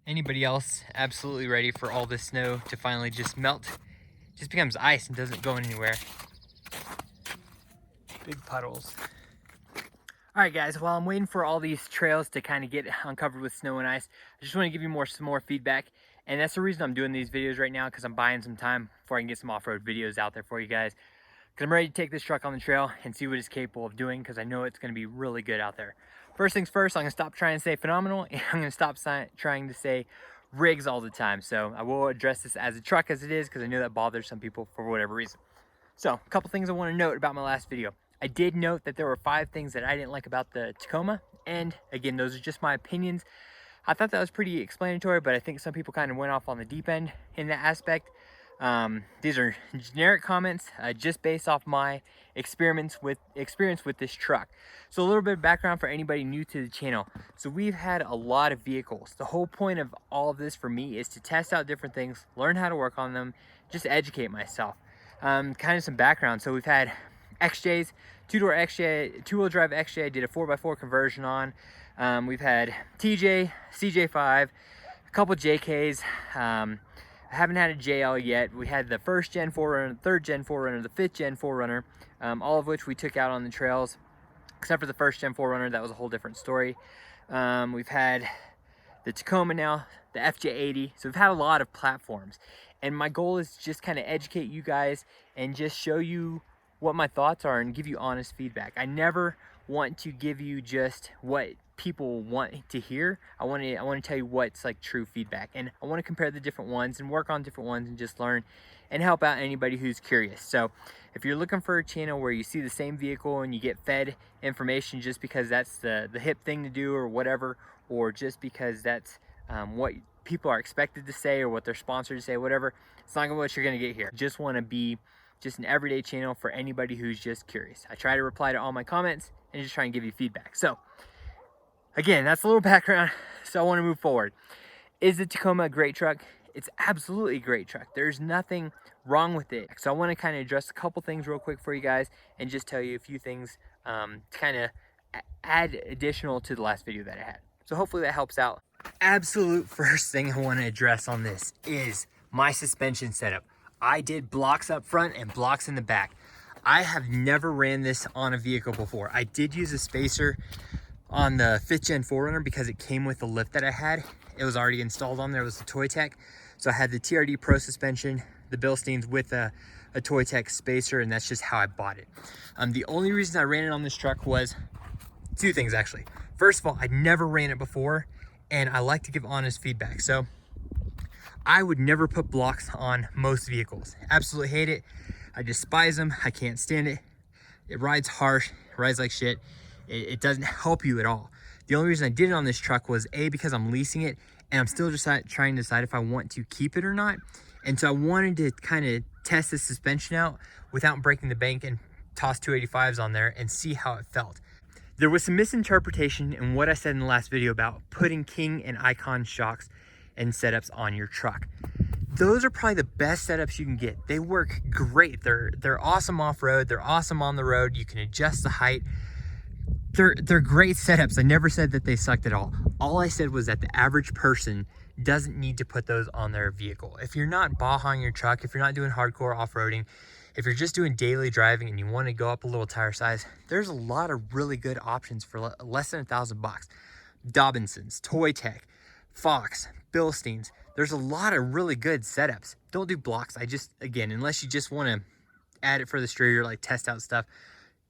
Anybody else absolutely ready for all this snow to finally just melt? Just becomes ice and doesn't go anywhere. Big puddles. All right, guys, while I'm waiting for all these trails to kind of get uncovered with snow and ice, I just want to give you some more feedback. And that's the reason I'm doing these videos right now, because I'm buying some time before I can get some off-road videos out there for you guys. Because I'm ready to take this truck on the trail and see what it's capable of doing, because I know it's going to be really good out there. First things first, I'm going to stop trying to say phenomenal, and I'm going to stop trying to say rigs all the time. So I will address this as a truck as it is, because I know that bothers some people for whatever reason. So a couple things I want to note about my last video. I did note that there were 5 things that I didn't like about the Tacoma, and again, those are just my opinions. I thought that was pretty explanatory, but I think some people kind of went off on the deep end in that aspect. These are generic comments just based off my experience with this truck. So a little bit of background for anybody new to the channel. So we've had a lot of vehicles. The whole point of all of this for me is to test out different things, learn how to work on them, just educate myself. Kind of some background. So we've had XJs, two-door XJ, two-wheel drive XJ, I did a 4x4 conversion on. We've had TJ, CJ5, a couple JKs. I haven't had a JL yet. We had the first gen 4Runner, the third gen 4Runner, the fifth gen 4Runner, all of which we took out on the trails, except for the first gen 4Runner. That was a whole different story. We've had the Tacoma now, the FJ80. So we've had a lot of platforms. And my goal is to just kind of educate you guys and just show you what my thoughts are and give you honest feedback. I never want to give you just what people want to hear. I want to tell you what's like true feedback, and I want to compare the different ones and work on different ones and just learn and help out anybody who's curious. So if you're looking for a channel where you see the same vehicle and you get fed information just because that's the hip thing to do or whatever, or just because that's what people are expected to say or what they're sponsored to say, whatever, it's not what you're going to get here. Just want to be just an everyday channel for anybody who's just curious. I try to reply to all my comments and just try and give you feedback. So again, that's a little background. So I want to move forward. Is the Tacoma a great truck? It's absolutely a great truck. There's nothing wrong with it. So I want to kind of address a couple things real quick for you guys and just tell you a few things to kind of add additional to the last video that I had. So hopefully that helps out. Absolute first thing I want to address on this is my suspension setup. I did blocks up front and blocks in the back. I have never ran this on a vehicle before. I did use a spacer on the 5th gen 4Runner because it came with the lift that I had. It was already installed on there. It was a Toy Tech. So I had the TRD Pro suspension, the Bilsteins with a Toy Tech spacer, and that's just how I bought it. The only reason I ran it on this truck was 2 things actually. First of all, I'd never ran it before, and I like to give honest feedback. So I would never put blocks on most vehicles. Absolutely hate it. I despise them. I can't stand it. It rides harsh, it rides like shit. It doesn't help you at all. The only reason I did it on this truck was A, because I'm leasing it and I'm still just trying to decide if I want to keep it or not. And so I wanted to kind of test the suspension out without breaking the bank and toss 285s on there and see how it felt. There was some misinterpretation in what I said in the last video about putting King and Icon shocks and setups on your truck. Those are probably the best setups you can get. They work great. They're awesome off-road. They're awesome on the road. You can adjust the height. They're great setups. I never said that they sucked at all. All I said was that the average person doesn't need to put those on their vehicle. If you're not bajaing your truck, if you're not doing hardcore off-roading, if you're just doing daily driving and you want to go up a little tire size, there's a lot of really good options for less than $1,000. Dobinsons, Toy Tech, Fox, Bilsteins. There's a lot of really good setups. Don't do blocks. Again, unless you just want to add it for the street or like test out stuff,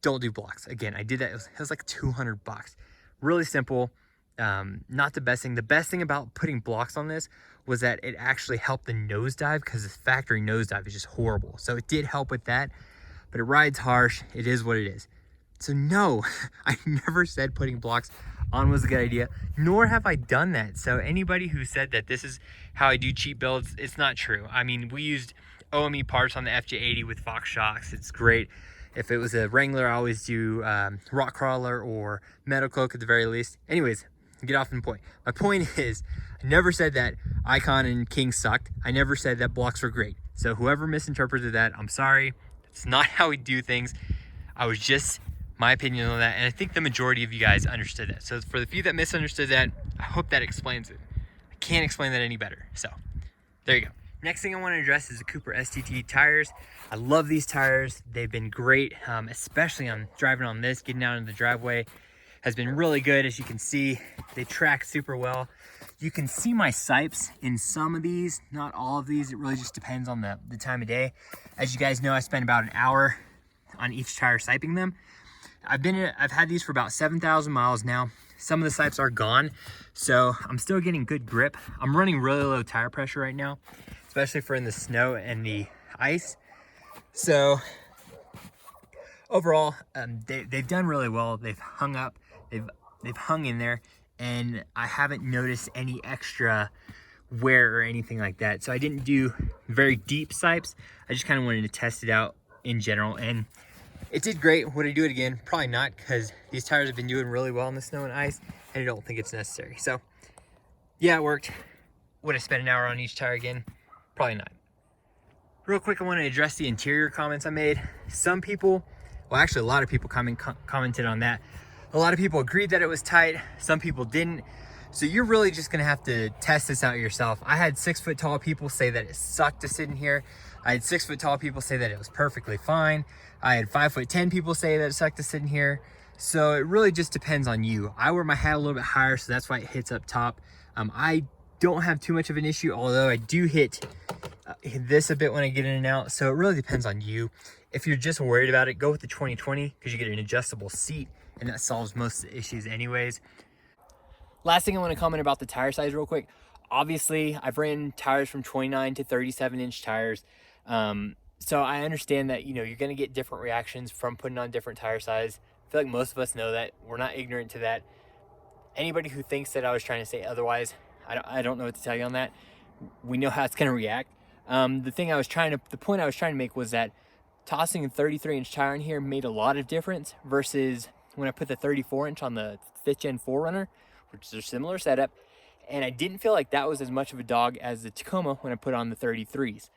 don't do blocks. Again, I did that. It was like $200. Really simple. Not the best thing. The best thing about putting blocks on this was that it actually helped the nosedive, because the factory nosedive is just horrible. So it did help with that, but it rides harsh. It is what it is. So no, I never said putting blocks on was a good idea, nor have I done that. So anybody who said that this is how I do cheap builds, it's not true. I mean, we used OME parts on the FJ80 with Fox shocks. It's great. If it was a Wrangler, I always do Rock Crawler or Metal Cloak at the very least. Anyways, get off on the point. My point is, I never said that Icon and King sucked. I never said that blocks were great. So whoever misinterpreted that, I'm sorry. It's not how we do things. I was just my opinion on that, and I think the majority of you guys understood that. So for the few that misunderstood that, I hope that explains it. I can't explain that any better. So there you go. Next thing I want to address is the Cooper STT tires. I love these tires. They've been great, especially on driving on this, getting out in the driveway has been really good. As you can see, they track super well. You can see my sipes in some of these, not all of these. It really just depends on the time of day. As you guys know, I spend about an hour on each tire siping them. I've had these for about 7,000 miles now. Some of the sipes are gone, so I'm still getting good grip. I'm running really low tire pressure right now, especially for in the snow and the ice. So overall, they've done really well. They've hung up, they've hung in there, and I haven't noticed any extra wear or anything like that. So I didn't do very deep sipes. I just kind of wanted to test it out in general, and it did great. Would I do it again? Probably not, because these tires have been doing really well in the snow and ice, and I don't think it's necessary. So yeah, it worked. Would I spend an hour on each tire again? Probably not. Real quick, I want to address the interior comments I made. Some people, well, actually a lot of people commented on that. A lot of people agreed that it was tight. Some people didn't. So you're really just gonna have to test this out yourself. I had 6 foot tall people say that it sucked to sit in here. I had 6 foot tall people say that it was perfectly fine. I had 5'10" people say that it sucked to sit in here. So it really just depends on you. I wear my hat a little bit higher, so that's why it hits up top. I don't have too much of an issue, although I do hit this a bit when I get in and out. So it really depends on you. If you're just worried about it, go with the 2020, because you get an adjustable seat, and that solves most of the issues anyways. Last thing I want to comment about the tire size real quick. Obviously, I've ran tires from 29 to 37-inch tires. So I understand that, you know, you're going to get different reactions from putting on different tire size. I feel like most of us know that. We're not ignorant to that. Anybody who thinks that I was trying to say otherwise, I don't know what to tell you on that. We know how it's going to react. The point I was trying to make was that tossing a 33-inch tire in here made a lot of difference versus when I put the 34-inch on the 5th Gen 4Runner, which is a similar setup. And I didn't feel like that was as much of a dog as the Tacoma when I put on the 33s.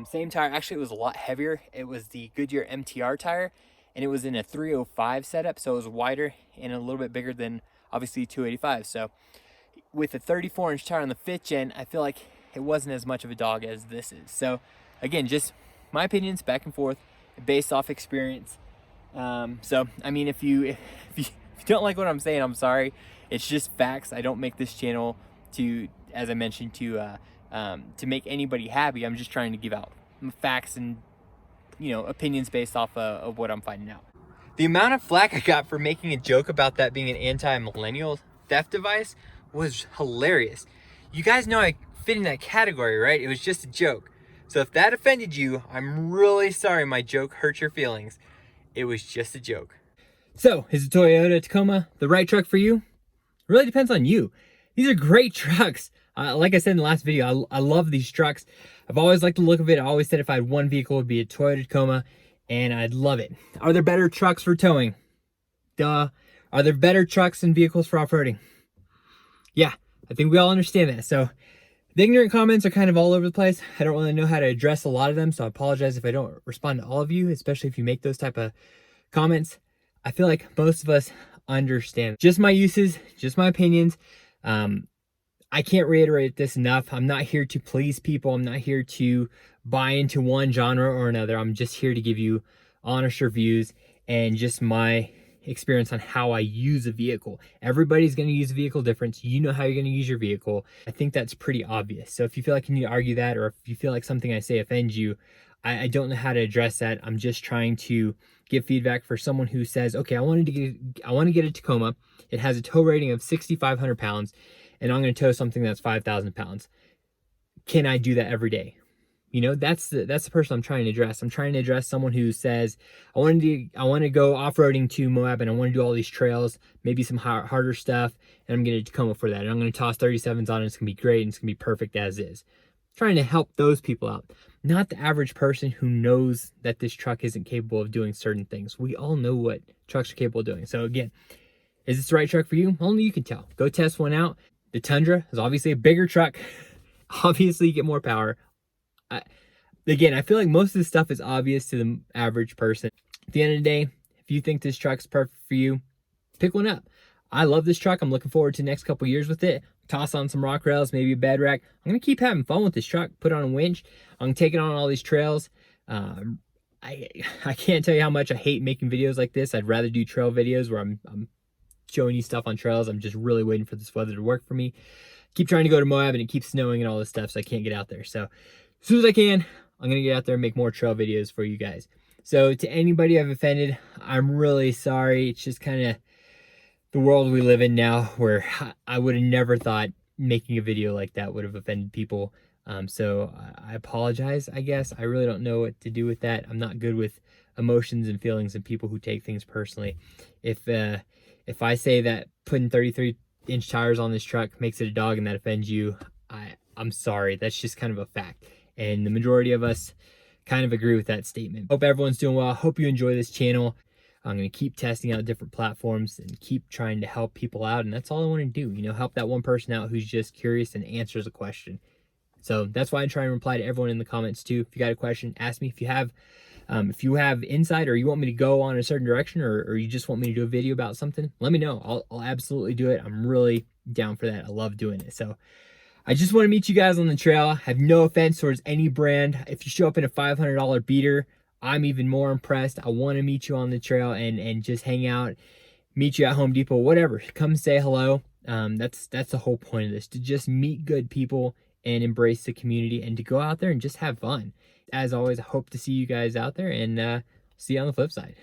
Same tire, actually it was a lot heavier. It was the Goodyear MTR tire, and it was in a 305 setup, so it was wider and a little bit bigger than obviously 285. So with a 34-inch tire on the 5th Gen, I feel like it wasn't as much of a dog as this is. So again, just my opinions back and forth based off experience. So I mean, if you don't like what I'm saying, I'm sorry. It's just facts. I don't make this channel to, as I mentioned, to make anybody happy. I'm just trying to give out facts and, you know, opinions based off of what I'm finding out. The amount of flack I got for making a joke about that being an anti-millennial theft device was hilarious. You guys know I fit in that category, right? It was just a joke. So if that offended you, I'm really sorry my joke hurt your feelings. It was just a joke. So, is the Toyota Tacoma the right truck for you? It really depends on you. These are great trucks. Like I said in the last video, I love these trucks. I've always liked the look of it. I always said if I had one vehicle, it would be a Toyota Tacoma, and I'd love it. Are there better trucks for towing? Duh. Are there better trucks and vehicles for off-roading? Yeah, I think we all understand that. So the ignorant comments are kind of all over the place. I don't really know how to address a lot of them, so I apologize if I don't respond to all of you, especially if you make those type of comments. I feel like most of us understand. Just my uses, just my opinions. I can't reiterate this enough. I'm not here to please people. I'm not here to buy into one genre or another. I'm just here to give you honest reviews and just my experience on how I use a vehicle. Everybody's going to use a vehicle different. You know how you're going to use your vehicle. I think that's pretty obvious. So if you feel like you need to argue that, or if you feel like something I say offends you, I don't know how to address that. I'm just trying to give feedback for someone who says, okay, I want to get a Tacoma. It has a tow rating of 6,500 pounds, and I'm going to tow something that's 5,000 pounds. Can I do that every day? You know, that's the person I'm trying to address. I'm trying to address someone who says, I want to go off-roading to Moab, and I want to do all these trails, maybe some harder stuff, and I'm going to Tacoma for that. And I'm going to toss 37s on, and it's going to be great, and it's going to be perfect as is. I'm trying to help those people out, not the average person who knows that this truck isn't capable of doing certain things. We all know what trucks are capable of doing. So again, is this the right truck for you? Only you can tell. Go test one out. The Tundra is obviously a bigger truck. Obviously, you get more power. Again, I feel like most of this stuff is obvious to the average person. At the end of the day, if you think this truck's perfect for you, pick one up. I love this truck. I'm looking forward to the next couple years with it. toss on some rock rails, maybe a bed rack. I'm gonna keep having fun with this truck, put on a winch. I'm gonna take it on all these trails. I I can't tell you how much I hate making videos like this. I'd rather do trail videos where I'm showing you stuff on trails. I'm just really waiting for this weather to work for me. Keep trying to go to Moab and it keeps snowing and all this stuff, so I can't get out there. So as soon as I can, I'm gonna get out there and make more trail videos for you guys. So to anybody I've offended, I'm really sorry. It's just kind of the world we live in now, where I would have never thought making a video like that would have offended people. So I apologize, I guess. I really don't know what to do with that. I'm not good with emotions and feelings and people who take things personally. If I say that putting 33-inch tires on this truck makes it a dog and that offends you, I'm sorry. That's just kind of a fact. And the majority of us kind of agree with that statement. Hope everyone's doing well. Hope you enjoy this channel. I'm going to keep testing out different platforms and keep trying to help people out. And that's all I want to do, you know, help that one person out who's just curious and answers a question. So that's why I try and reply to everyone in the comments too. If you got a question, ask me. If you have insight, or you want me to go on a certain direction, or you just want me to do a video about something, let me know. I'll absolutely do it. I'm really down for that. I love doing it. So I just want to meet you guys on the trail. I have no offense towards any brand. If you show up in a $500 beater, I'm even more impressed. I want to meet you on the trail and just hang out, meet you at Home Depot, whatever. Come say hello. That's the whole point of this, to just meet good people and embrace the community and to go out there and just have fun. As always, I hope to see you guys out there, and see you on the flip side.